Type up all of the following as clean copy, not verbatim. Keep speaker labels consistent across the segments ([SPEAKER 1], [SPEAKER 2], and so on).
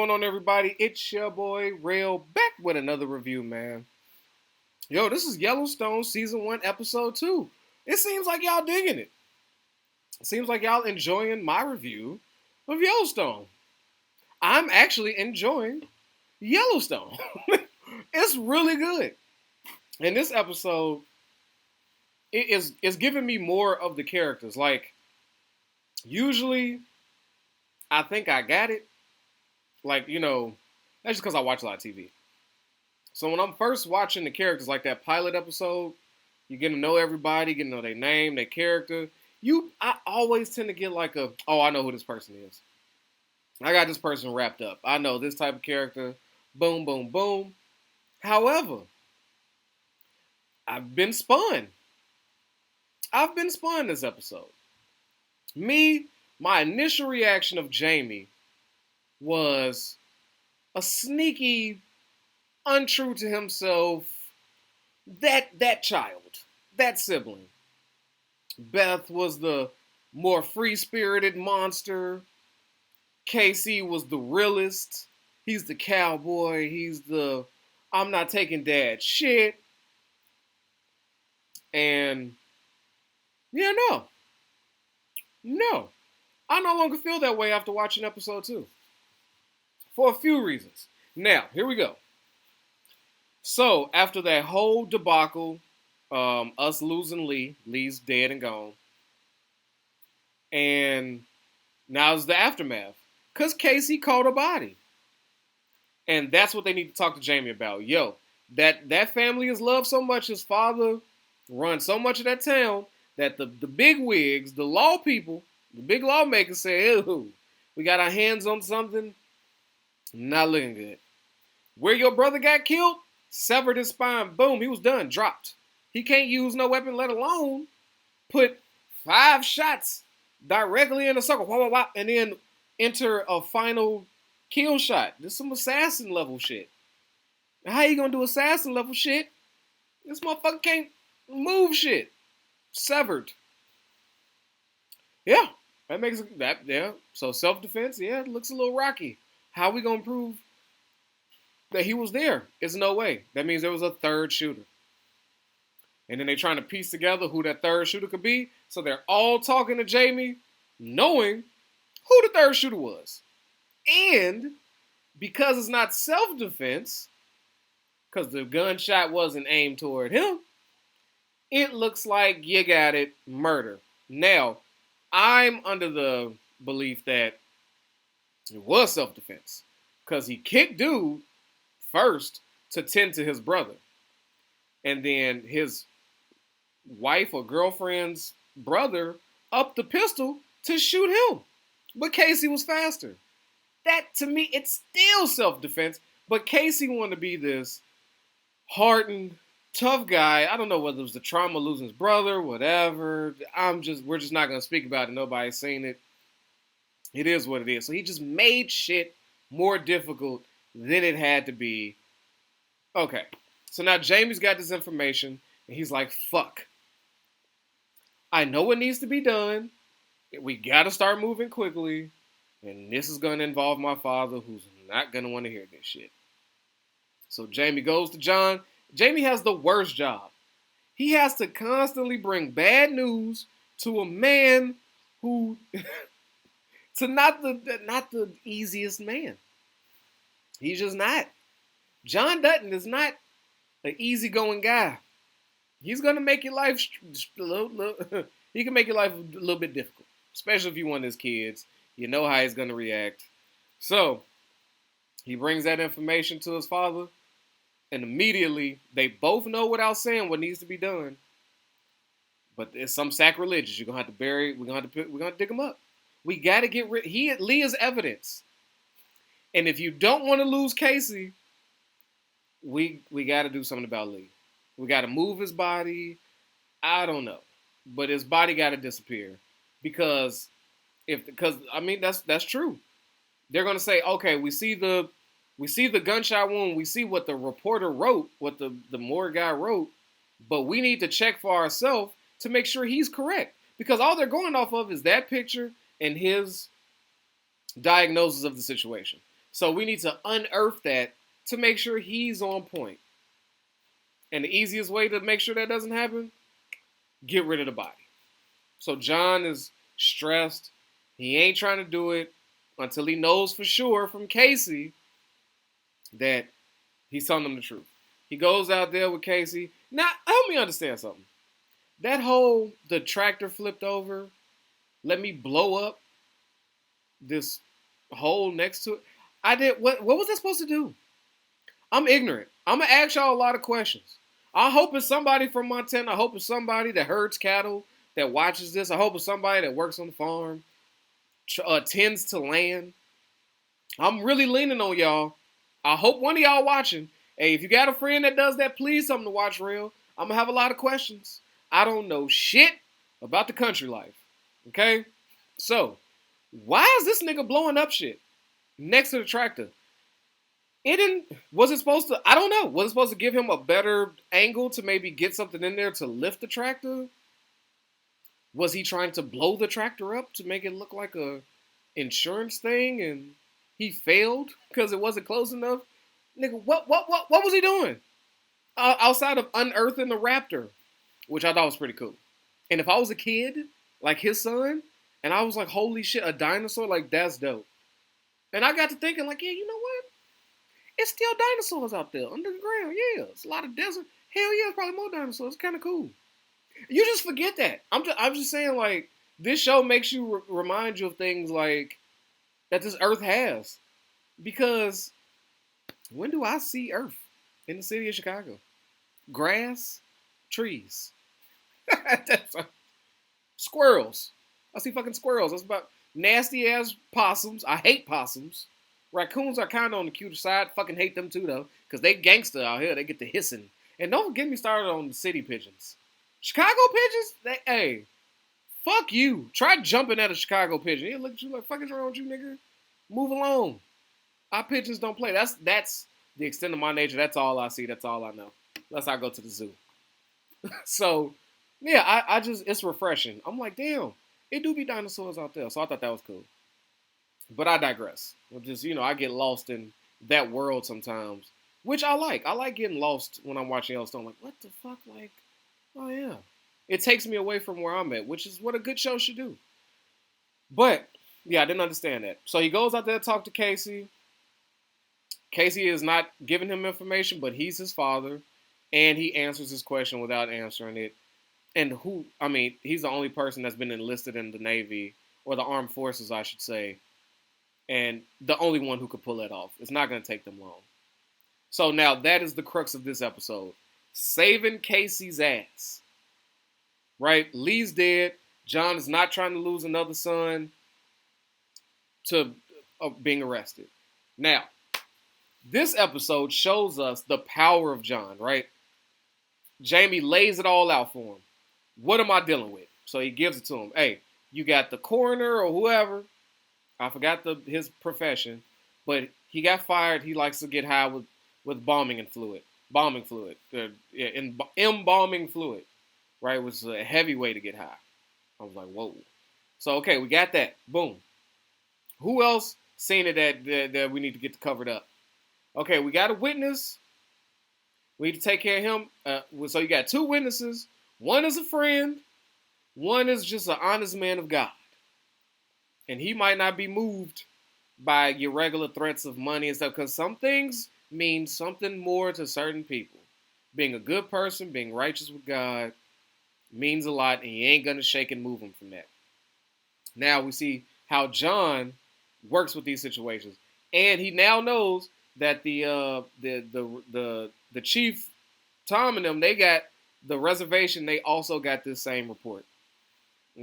[SPEAKER 1] going on, everybody? It's your boy Rail back with another review, man. Yo, this is Yellowstone season 1, episode 2. It seems like y'all digging it. It seems like y'all enjoying my review of Yellowstone. I'm actually enjoying Yellowstone. It's really good. And this episode is giving me more of the characters. Like, usually, I think I got it. Like, that's just because I watch a lot of TV. So when I'm first watching the characters, like that pilot episode, you get to know everybody, get to know their name, their character. I always tend to get like I know who this person is. I got this person wrapped up. I know this type of character. Boom, boom, boom. However, I've been spun. This episode. My initial reaction of Jamie was a sneaky, untrue to himself, that child, that sibling. Beth was the more free-spirited monster. Casey was the realist. He's the cowboy. He's the I'm not taking dad shit. And yeah, no. I no longer feel that way after watching episode 2. For a few reasons. Now, here we go. So, after that whole debacle, us losing Lee's dead and gone. And now it's the aftermath. Because Casey caught a body. And that's what they need to talk to Jamie about. Yo, that family is loved so much. His father runs so much of that town that the big wigs, the law people, the big lawmakers say, ew, we got our hands on something. Not looking good. Where your brother got killed, severed his spine. Boom, he was done, dropped. He can't use no weapon, let alone put 5 shots directly in a circle, wah, wah, wah, and then enter a final kill shot. This is some assassin level shit. How you gonna do assassin level shit? This motherfucker can't move shit. Severed. Yeah, that makes that, yeah. So self-defense, yeah, it looks a little rocky. How we gonna prove that he was there? It's no way. That means there was a third shooter. And then they're trying to piece together who that third shooter could be. So they're all talking to Jamie, knowing who the third shooter was. And because it's not self-defense, because the gunshot wasn't aimed toward him, it looks like you got it, murder. Now, I'm under the belief that it was self-defense. Because he kicked dude first to tend to his brother. And then his wife or girlfriend's brother upped the pistol to shoot him. But Casey was faster. That, to me, it's still self-defense. But Casey wanted to be this hardened, tough guy. I don't know whether it was the trauma of losing his brother, whatever. We're just not going to speak about it. Nobody's seen it. It is what it is. So he just made shit more difficult than it had to be. Okay. So now Jamie's got this information, and he's like, fuck. I know what needs to be done. We got to start moving quickly. And this is going to involve my father, who's not going to want to hear this shit. So Jamie goes to John. Jamie has the worst job. He has to constantly bring bad news to a man who... to not the easiest man. He's just not. John Dutton is not an easygoing guy. He's gonna make your life he can make your life a little bit difficult, especially if you want his kids. You know how he's gonna react. So he brings that information to his father, and immediately they both know without saying what needs to be done. But it's some sacrilegious. You're gonna have to bury. We're gonna dig him up. We got to get rid. Lee is evidence. And if you don't want to lose Casey, we got to do something about Lee. We got to move his body. I don't know. But his body got to disappear. Because that's true. They're going to say, okay, we see the gunshot wound. We see what the reporter wrote, what the morgue guy wrote. But we need to check for ourselves to make sure he's correct. Because all they're going off of is that picture and his diagnosis of the situation. So we need to unearth that to make sure he's on point. And the easiest way to make sure that doesn't happen, get rid of the body. So John is stressed. He ain't trying to do it until he knows for sure from Casey that he's telling them the truth. He goes out there with Casey. Now, help me understand something. That whole, the tractor flipped over, let me blow up this hole next to it. What was I supposed to do? I'm ignorant. I'm going to ask y'all a lot of questions. I hope it's somebody from Montana. I hope it's somebody that herds cattle, that watches this. I hope it's somebody that works on the farm, tends to land. I'm really leaning on y'all. I hope one of y'all watching. Hey, if you got a friend that does that, please tell them to watch Real. I'm going to have a lot of questions. I don't know shit about the country life. Okay? So, why is this nigga blowing up shit next to the tractor? Was it supposed to, I don't know. Was it supposed to give him a better angle to maybe get something in there to lift the tractor? Was he trying to blow the tractor up to make it look like a insurance thing and he failed because it wasn't close enough? Nigga, what was he doing? Outside of unearthing the raptor, which I thought was pretty cool. And if I was a kid, like his son, and I was like, holy shit, a dinosaur, like that's dope. And I got to thinking, like, yeah, you know what? It's still dinosaurs out there under the ground. Yeah, it's a lot of desert. Hell yeah, it's probably more dinosaurs. It's kind of cool. You just forget that. I'm just saying, like, this show makes you remind you of things like that this Earth has. Because when do I see Earth in the city of Chicago? Grass, trees, squirrels. I see fucking squirrels. That's about nasty ass possums. I hate possums. Raccoons are kind of on the cuter side. Fucking hate them too, though. Because they gangster out here. They get the hissing. And don't get me started on the city pigeons. Chicago pigeons? Hey, fuck you. Try jumping at a Chicago pigeon. He'll look at you like, fuck is wrong with you, nigga? Move along. Our pigeons don't play. That's the extent of my nature. That's all I see. That's all I know. Unless I go to the zoo. So, yeah, I just, it's refreshing. I'm like, damn, it do be dinosaurs out there. So I thought that was cool. But I digress. Just, I get lost in that world sometimes, which I like. I like getting lost when I'm watching Yellowstone. Like, what the fuck? Like, oh yeah. It takes me away from where I'm at, which is what a good show should do. But, yeah, I didn't understand that. So he goes out there to talk to Casey. Casey is not giving him information, but he's his father. And he answers his question without answering it. And he's the only person that's been enlisted in the Navy, or the Armed Forces, I should say. And the only one who could pull that off. It's not going to take them long. So now that is the crux of this episode. Saving Casey's ass. Right? Lee's dead. John is not trying to lose another son to being arrested. Now, this episode shows us the power of John, right? Jamie lays it all out for him. What am I dealing with? So he gives it to him. Hey, you got the coroner or whoever. I forgot his profession, but he got fired. He likes to get high with embalming fluid, right? Which is a heavy way to get high. I was like, whoa. So okay, we got that. Boom. Who else seen it that we need to get covered up? Okay, we got a witness. We need to take care of him. So you got two witnesses. One is a friend. One is just an honest man of God. And he might not be moved by your regular threats of money and stuff, because some things mean something more to certain people. Being a good person, being righteous with God, means a lot, and you ain't going to shake and move him from that. Now we see how John works with these situations. And he now knows that the chief, Tom and them, they got the reservation. They also got this same report.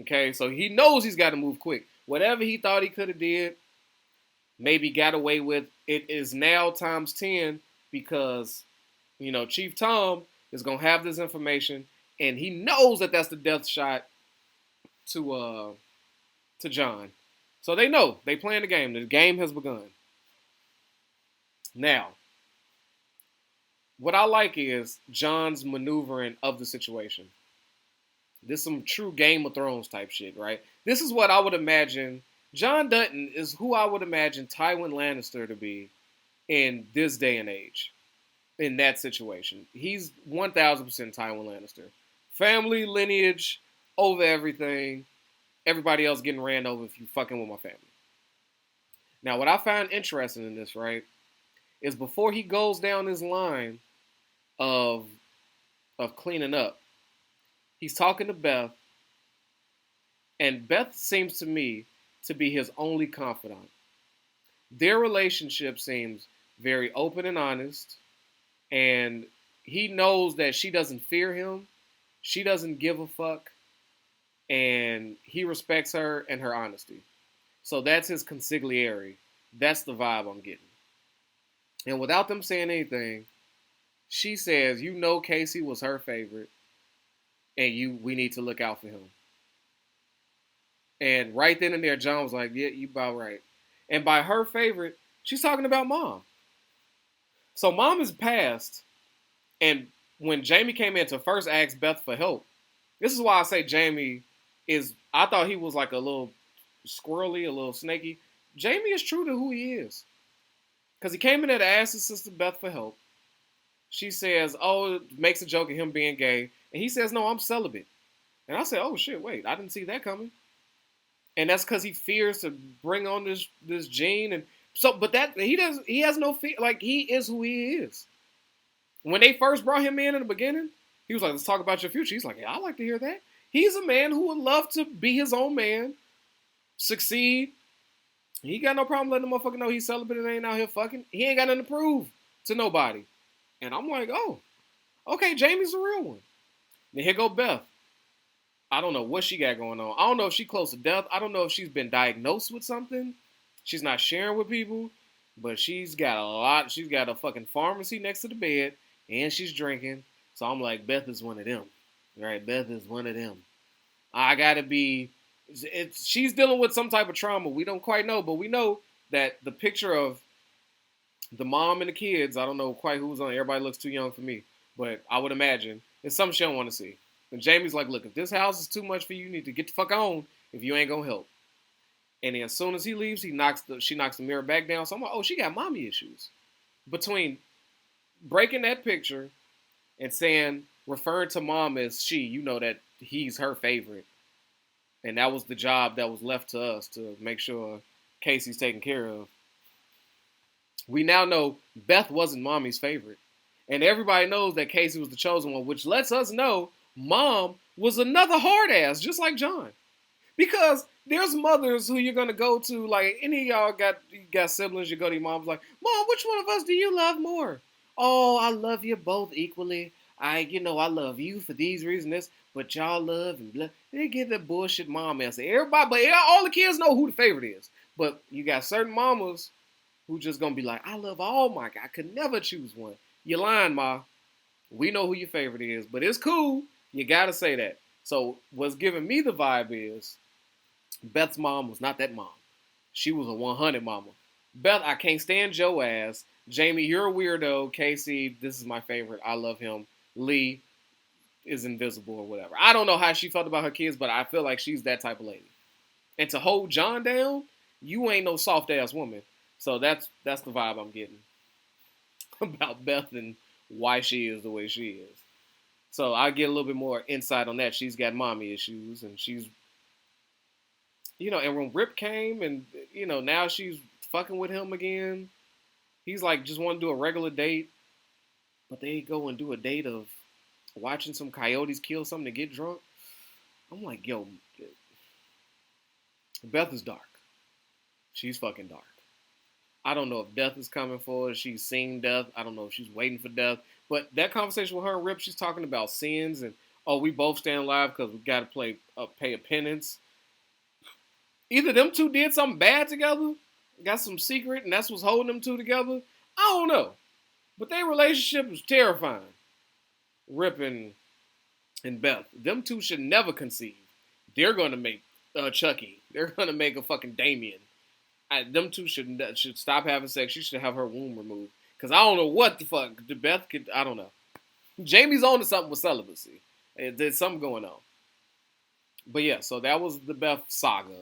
[SPEAKER 1] Okay, so he knows he's got to move quick. Whatever he thought he could have did, maybe got away with, it is now times 10 because, Chief Tom is going to have this information and he knows that that's the death shot to John. So they know. They playing the game. The game has begun. Now, what I like is John's maneuvering of the situation. This is some true Game of Thrones type shit, right? This is what I would imagine John Dutton is who I would imagine Tywin Lannister to be in this day and age. In that situation, he's 1,000% Tywin Lannister. Family lineage over everything. Everybody else getting ran over if you fucking with my family. Now, what I find interesting in this, right, is before he goes down this line of cleaning up, he's talking to Beth, and Beth seems to me to be his only confidant. Their relationship seems very open and honest, and he knows that she doesn't fear him, she doesn't give a fuck, and he respects her and her honesty. So that's his consigliere. That's the vibe I'm getting. And without them saying anything, she says, "You know, Casey was her favorite, and we need to look out for him." And right then and there, John was like, "Yeah, you about right." And by her favorite, she's talking about Mom. So Mom is passed, and when Jamie came in to first ask Beth for help, this is why I say Jamie is. I thought he was like a little squirrely, a little snaky. Jamie is true to who he is. Because he came in there to ask his sister Beth for help. She says, oh, makes a joke of him being gay. And he says, no, I'm celibate. And I said, oh shit, wait, I didn't see that coming. And that's because he fears to bring on this gene. And so, but that he has no fear. Like, he is who he is. When they first brought him in the beginning, he was like, let's talk about your future. He's like, yeah, I like to hear that. He's a man who would love to be his own man, succeed. He got no problem letting the motherfucker know he's celibate and ain't out here fucking. He ain't got nothing to prove to nobody. And I'm like, oh, okay, Jamie's the real one. Then here go Beth. I don't know what she got going on. I don't know if she's close to death. I don't know if she's been diagnosed with something. She's not sharing with people, but she's got a lot. She's got a fucking pharmacy next to the bed, and she's drinking. So I'm like, Beth is one of them. Right? Beth is one of them. I gotta be. She's dealing with some type of trauma. We don't quite know, but we know that the picture of the mom and the kids, I don't know quite who's on it. Everybody looks too young for me, but I would imagine it's something she don't want to see. And Jamie's like, look, if this house is too much for you, you need to get the fuck on if you ain't gonna help. And then as soon as he leaves, she knocks the mirror back down. So I'm like, oh, she got mommy issues. Between breaking that picture and saying, referring to mom as she, you know that he's her favorite. And that was the job that was left to us to make sure Casey's taken care of. We now know Beth wasn't mommy's favorite. And everybody knows that Casey was the chosen one, which lets us know Mom was another hard ass, just like John. Because there's mothers who you're going to go to, like any of y'all got siblings, you go to your mom's like, Mom, which one of us do you love more? Oh, I love you both equally. I love you for these reasons, but y'all love and blah. They give that bullshit mom answer. Everybody, but all the kids know who the favorite is. But you got certain mamas who just gonna be like, I love all my kids. I could never choose one. You're lying, Ma. We know who your favorite is, but it's cool. You gotta say that. So what's giving me the vibe is Beth's mom was not that mom. She was a 100 mama. Beth, I can't stand your ass. Jamie, you're a weirdo. Casey, this is my favorite. I love him. Lee is invisible or whatever. I don't know how she felt about her kids, but I feel like she's that type of lady. And to hold John down, you ain't no soft ass woman. So that's the vibe I'm getting about Beth and why she is the way she is. So I get a little bit more insight on that. She's got mommy issues, and she's, and when Rip came, and now she's fucking with him again. He's like just want to do a regular date. But they go and do a date of watching some coyotes kill something to get drunk. I'm like, yo, Beth is dark. She's fucking dark. I don't know if death is coming for her. She's seen death. I don't know if she's waiting for death. But that conversation with her and Rip, she's talking about sins and, oh, we both stand alive because we got to pay a penance. Either them two did something bad together, got some secret, and that's what's holding them two together. I don't know. But their relationship is terrifying. Rip and Beth. Them two should never conceive. They're going to make Chucky. They're going to make a fucking Damien. Them two should stop having sex. She should have her womb removed. Because I don't know what the fuck. Beth could, I don't know. Jamie's on to something with celibacy. There's something going on. But yeah, so that was the Beth saga.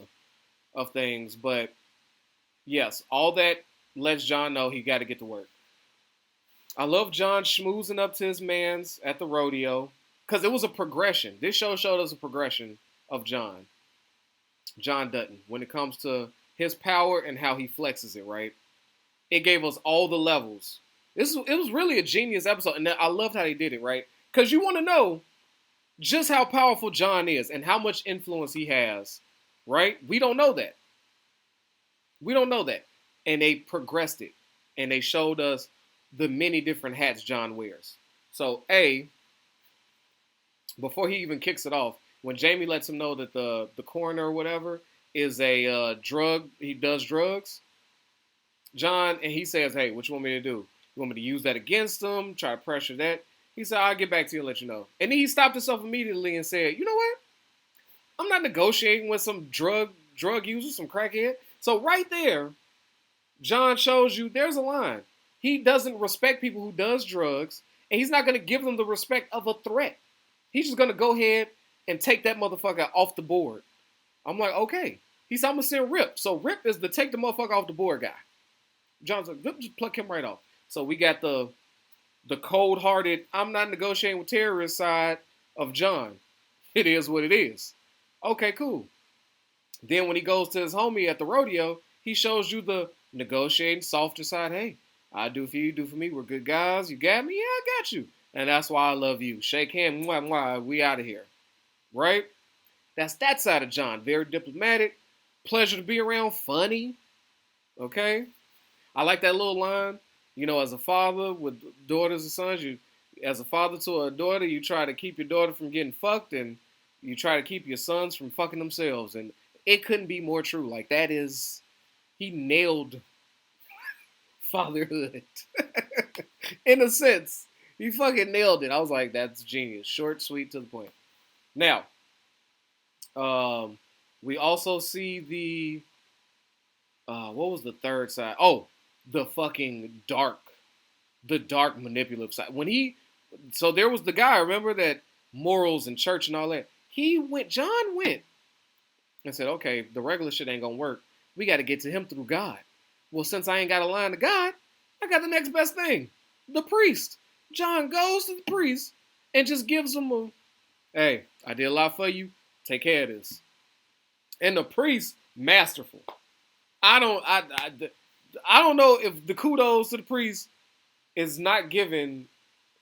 [SPEAKER 1] of things. But yes, all that lets John know he got to get to work. I love John schmoozing up to his mans at the rodeo because it was a progression. This show showed us a progression of John Dutton, when it comes to his power and how he flexes it. Right, it gave us all the levels. It was really a genius episode, and I loved how they did it. Right, because you want to know just how powerful John is and how much influence he has. Right, we don't know that. We don't know that, and they progressed it, and they showed us the many different hats John wears. So, before he even kicks it off, when Jamie lets him know that the coroner or whatever is a drug, he does drugs, John, and he says, hey, what you want me to do? You want me to use that against him, try to pressure that? He said, I'll get back to you and let you know. And then he stopped himself immediately and said, you know what? I'm not negotiating with some drug user, some crackhead. So right there, John shows you there's a line. He doesn't respect people who does drugs, and he's not going to give them the respect of a threat. He's just going to go ahead and take that motherfucker off the board. I'm like, okay. He's I'm going to send Rip. So Rip is the take the motherfucker off the board guy. John's like, just pluck him right off. So we got the cold-hearted, I'm not negotiating with terrorists side of John. It is what it is. Okay, cool. Then when he goes to his homie at the rodeo, he shows you the negotiating, softer side. Hey, I do for you, do for me. We're good guys. You got me? Yeah, I got you. And that's why I love you. Shake hands. Mwah, mwah, we out of here. Right? That's that side of John. Very diplomatic. Pleasure to be around. Funny. Okay? I like that little line. You know, as a father with daughters and sons, as a father to a daughter, you try to keep your daughter from getting fucked, and you try to keep your sons from fucking themselves. And it couldn't be more true. Like, that is, he nailed fatherhood. In a sense. He fucking nailed it. I was like, that's genius. Short, sweet, to the point. Now, we also see the, what was the third side? Oh, the fucking dark manipulative side. So there was the guy, remember, that morals and church and all that. John went and said, okay, the regular shit ain't gonna work. We got to get to him through God. Well, since I ain't got a line to God, I got the next best thing. The priest. John goes to the priest and just gives him hey, I did a lot for you. Take care of this. And the priest, masterful. I don't know if the kudos to the priest is not given.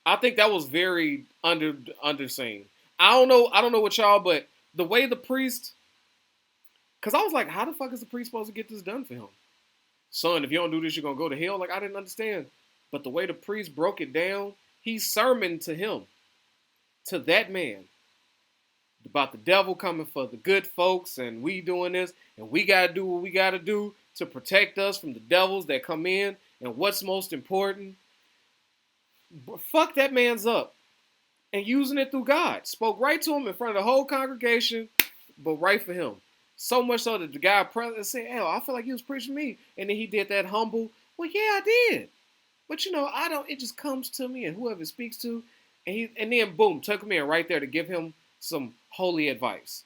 [SPEAKER 1] I think that was very underseen. I don't know what y'all, but the way the priest, because I was like, how the fuck is the priest supposed to get this done for him? Son, if you don't do this, you're going to go to hell? Like, I didn't understand. But the way the priest broke it down, he sermoned to him, to that man, about the devil coming for the good folks, and we doing this, and we got to do what we got to do to protect us from the devils that come in, and what's most important. Fuck that man's up, and using it through God. Spoke right to him in front of the whole congregation, but right for him. So much so that the guy present said, hell, I feel like he was preaching me. And then he did that humble, well, yeah, I did. But you know, it just comes to me and whoever speaks to, and then boom, took him in right there to give him some holy advice.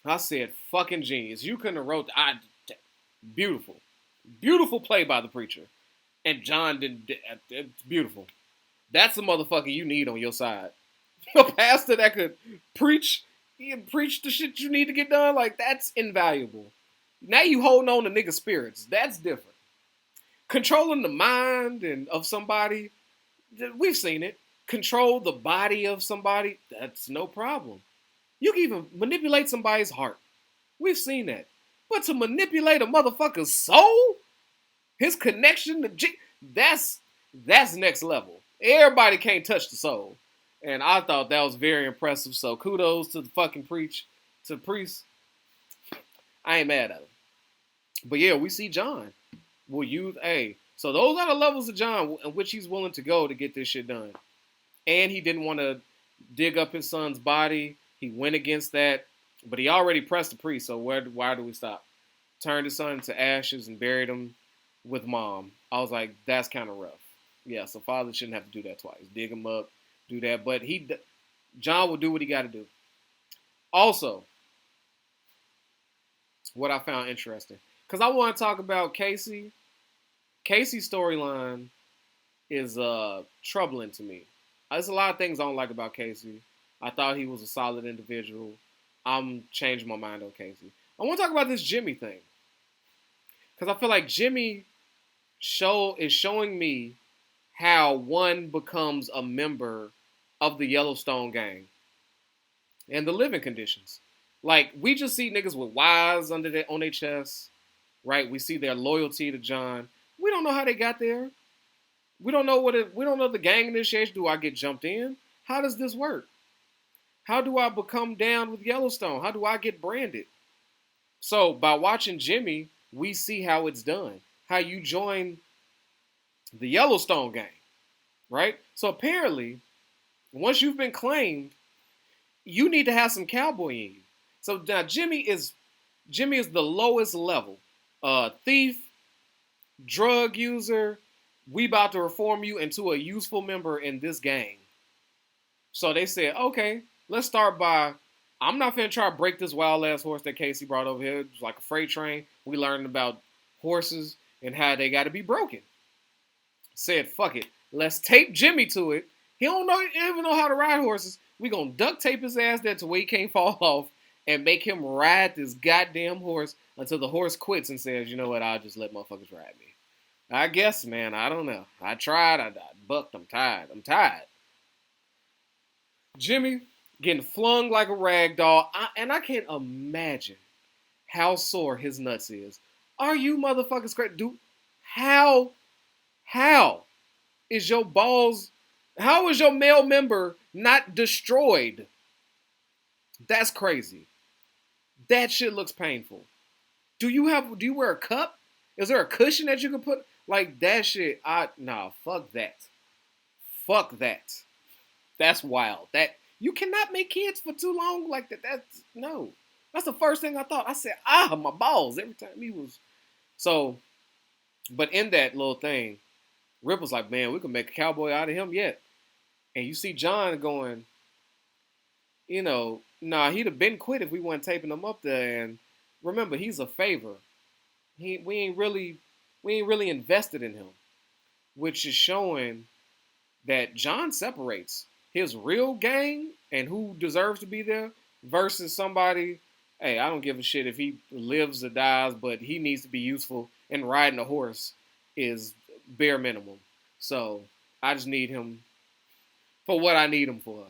[SPEAKER 1] I said, fucking genius. You couldn't have wrote, beautiful. Beautiful play by the preacher. And John it's beautiful. That's the motherfucker you need on your side. A pastor that could preach the shit you need to get done, like, that's invaluable. Now you holding on to nigga spirits. That's different. Controlling the mind of somebody, we've seen it. Control the body of somebody, that's no problem. You can even manipulate somebody's heart. We've seen that. But to manipulate a motherfucker's soul, his connection to that's next level. Everybody can't touch the soul. And I thought that was very impressive. So kudos to the fucking priest. I ain't mad at him. But yeah, we see John will use so those are the levels of John in which he's willing to go to get this shit done. And he didn't want to dig up his son's body. He went against that. But he already pressed the priest, so why do we stop? Turned his son to ashes and buried him with mom. I was like, that's kind of rough. Yeah, so father shouldn't have to do that twice. Dig him up, do that. But John will do what he got to do. Also, what I found interesting. Because I want to talk about Casey. Casey's storyline is troubling to me. There's a lot of things I don't like about Casey. I thought he was a solid individual. I'm changing my mind on Casey. I want to talk about this Jimmy thing. Because I feel like Jimmy is showing me how one becomes a member of the Yellowstone gang and the living conditions. Like, we just see niggas with Y's on their chest, right? We see their loyalty to John. We don't know how they got there. We don't know we don't know the gang initiation. Do I get jumped in? How does this work? How do I become down with Yellowstone? How do I get branded? So by watching Jimmy, we see how it's done. How you join the Yellowstone gang, right? So apparently, once you've been claimed, you need to have some cowboy in you. So now Jimmy is the lowest level. Thief, drug user. We about to reform you into a useful member in this gang. So they said, okay, let's start by, I'm not finna try to break this wild ass horse that Casey brought over here. It was like a freight train. We learned about horses and how they got to be broken. Said, fuck it. Let's tape Jimmy to it. He don't even know how to ride horses. We gonna duct tape his ass there to where he can't fall off and make him ride this goddamn horse until the horse quits and says, you know what, I'll just let motherfuckers ride me. I guess, man, I don't know. I tried, I bucked, I'm tired. Jimmy getting flung like a rag doll, and I can't imagine how sore his nuts is. Are you motherfuckers crazy? Dude, how is your balls, how is your male member not destroyed? That's crazy. That shit looks painful. Do you wear a cup? Is there a cushion that you can put? Like, that shit, fuck that. Fuck that. That's wild. That, you cannot make kids for too long like that. No. That's the first thing I thought. I said, my balls, every time he was. So, but in that little thing, Rip was like, man, we can make a cowboy out of him yet. And you see John going, he'd have been quit if we weren't taping him up there. And remember, he's a favor. We ain't really invested in him, which is showing that John separates his real gang and who deserves to be there versus somebody, hey, I don't give a shit if he lives or dies, but he needs to be useful, and riding a horse is bare minimum. So I just need him for what I need him for.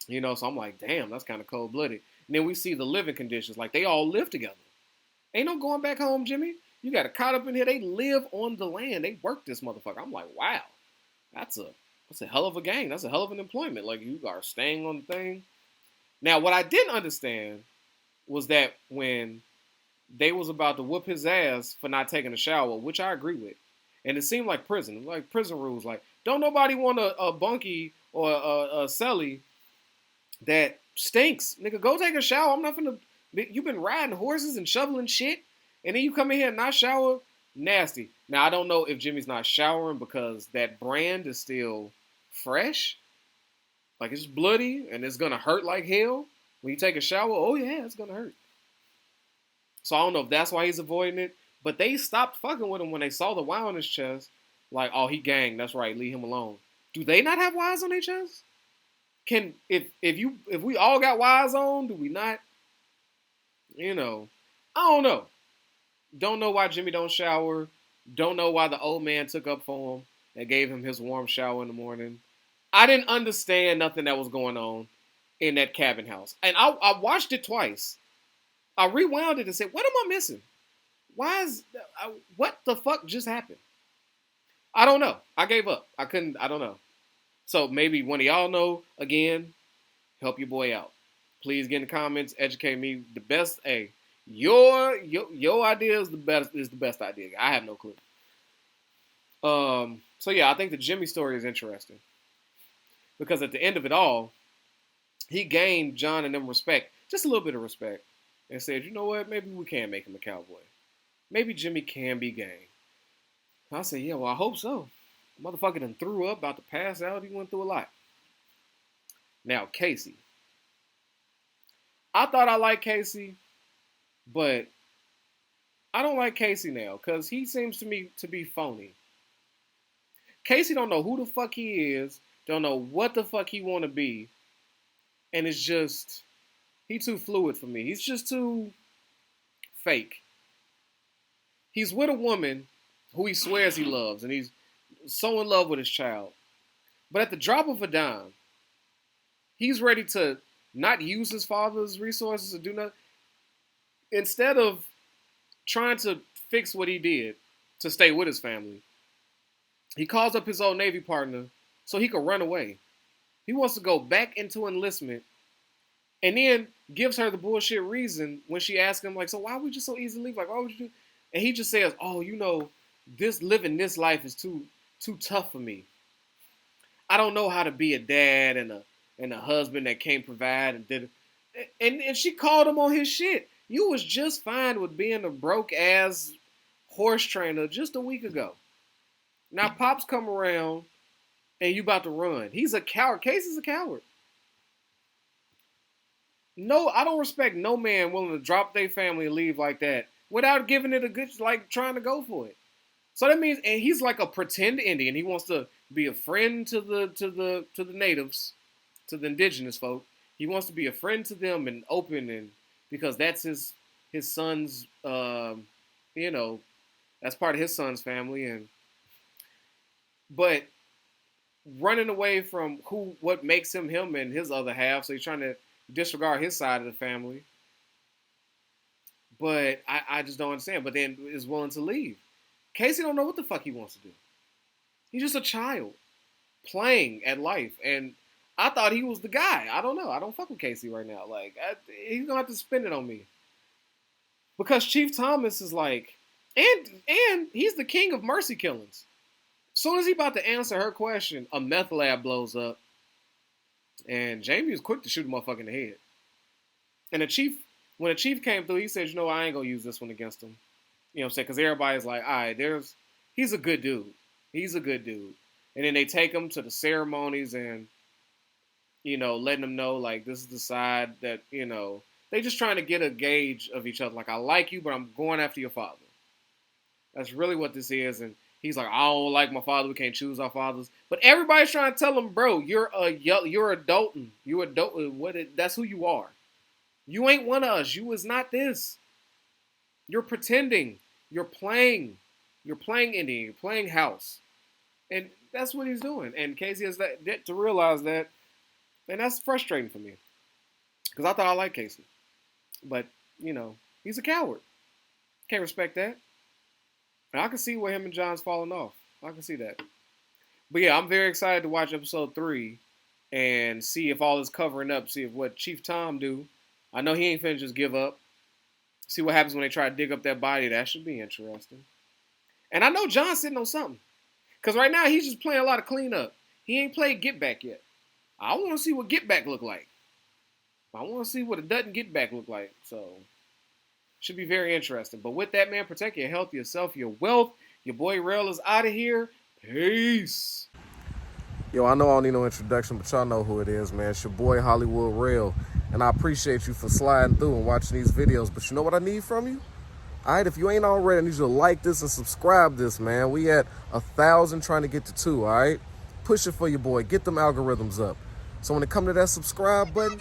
[SPEAKER 1] So I'm like, damn, that's kind of cold-blooded. And then we see the living conditions. Like, they all live together. Ain't no going back home, Jimmy. You got it caught up in here. They live on the land. They work this motherfucker. I'm like, wow, that's a hell of a gang. That's a hell of an employment. Like, you are staying on the thing. Now, what I didn't understand was that when they was about to whoop his ass for not taking a shower, which I agree with, and it seemed like prison rules. Like, don't nobody want a bunkie or a celly that stinks. Nigga, go take a shower. I'm not finna. You've been riding horses and shoveling shit, and then you come in here and not shower. Nasty. Now, I don't know if Jimmy's not showering because that brand is still fresh. Like, it's bloody and it's gonna hurt like hell. When you take a shower, oh yeah, it's gonna hurt. So I don't know if that's why he's avoiding it. But they stopped fucking with him when they saw the Y on his chest. Like, oh, he gang. That's right. Leave him alone. Do they not have Y's on their chest? If we all got Y's on, do we not? I don't know. Don't know why Jimmy don't shower. Don't know why the old man took up for him and gave him his warm shower in the morning. I didn't understand nothing that was going on in that cabin house. And I watched it twice. I rewound it and said, what am I missing? What the fuck just happened? I don't know. I gave up. I don't know. So maybe one of y'all know, again, help your boy out. Please get in the comments, educate me. The best, your idea is the best idea. I have no clue. So yeah, I think the Jimmy story is interesting. Because at the end of it all, he gained John and them respect, just a little bit of respect, and said, you know what, maybe we can make him a cowboy. Maybe Jimmy can be gang. I said, yeah, well, I hope so. Motherfucker done threw up, about to pass out. He went through a lot. Now, Casey. I thought I liked Casey But I don't like Casey now because he seems to me to be phony. Casey don't know who the fuck he is, don't know what the fuck he want to be, and it's just he too fluid for me. He's just too fake. He's with a woman who he swears he loves, and he's so in love with his child. But at the drop of a dime, he's ready to not use his father's resources to do nothing. Instead of trying to fix what he did to stay with his family, he calls up his old Navy partner so he could run away. He wants to go back into enlistment and then gives her the bullshit reason when she asks him, like, so why would you so easily leave? Like, why would you do? And he just says, oh, this living this life is too tough for me. I don't know how to be a dad and a husband that can't provide and did and she called him on his shit. You was just fine with being a broke ass horse trainer just a week ago. Now Pop's come around and you about to run. He's a coward. Casey's a coward. No, I don't respect no man willing to drop their family and leave like that without giving it a good, like trying to go for it. So that means, and he's like a pretend Indian. He wants to be a friend to the natives, to the indigenous folk. He wants to be a friend to them and open, and because that's his son's, that's part of his son's family, and but running away from what makes him him and his other half. So he's trying to disregard his side of the family. But I just don't understand. But then is willing to leave. Casey don't know what the fuck he wants to do. He's just a child playing at life. And I thought he was the guy. I don't know. I don't fuck with Casey right now. Like, he's going to have to spin it on me. Because Chief Thomas is like, and he's the king of mercy killings. As soon as he about to answer her question, a meth lab blows up. And Jamie was quick to shoot a motherfucker in the head. And when the chief came through, he said, I ain't going to use this one against him. You know what I'm saying? Because everybody's like, all right, he's a good dude. He's a good dude. And then they take him to the ceremonies and, letting them know, like, this is the side that, they just trying to get a gauge of each other. Like, I like you, but I'm going after your father. That's really what this is. And he's like, I don't like my father. We can't choose our fathers. But everybody's trying to tell him, bro, you're a Dutton. You're a Dutton. That's who you are. You ain't one of us. You is not this. You're pretending. You're playing. You're playing Indian. You're playing house. And that's what he's doing. And Casey has that to realize that. And that's frustrating for me. Because I thought I liked Casey. But, he's a coward. Can't respect that. And I can see where him and John's falling off. I can see that. But yeah, I'm very excited to watch episode 3 and see if all is covering up. See if what Chief Tom do. I know he ain't finna just give up. See what happens when they try to dig up that body. That should be interesting. And I know John's sitting on something. Because right now he's just playing a lot of cleanup. He ain't played Get Back yet. I want to see what Get Back look like. I want to see what a Dutton Get Back look like. So, should be very interesting. But with that, man, protect your health, yourself, your wealth. Your boy Rail is out of here. Peace. Yo, I know I don't need no introduction, but y'all know who it is, man. It's your boy Hollywood Rail. And I appreciate you for sliding through and watching these videos. But you know what I need from you? All right, if you ain't already, I need you to like this and subscribe this, man. We at 1,000 trying to get to 2, all right? Push it for your boy. Get them algorithms up. So when it come to that subscribe button,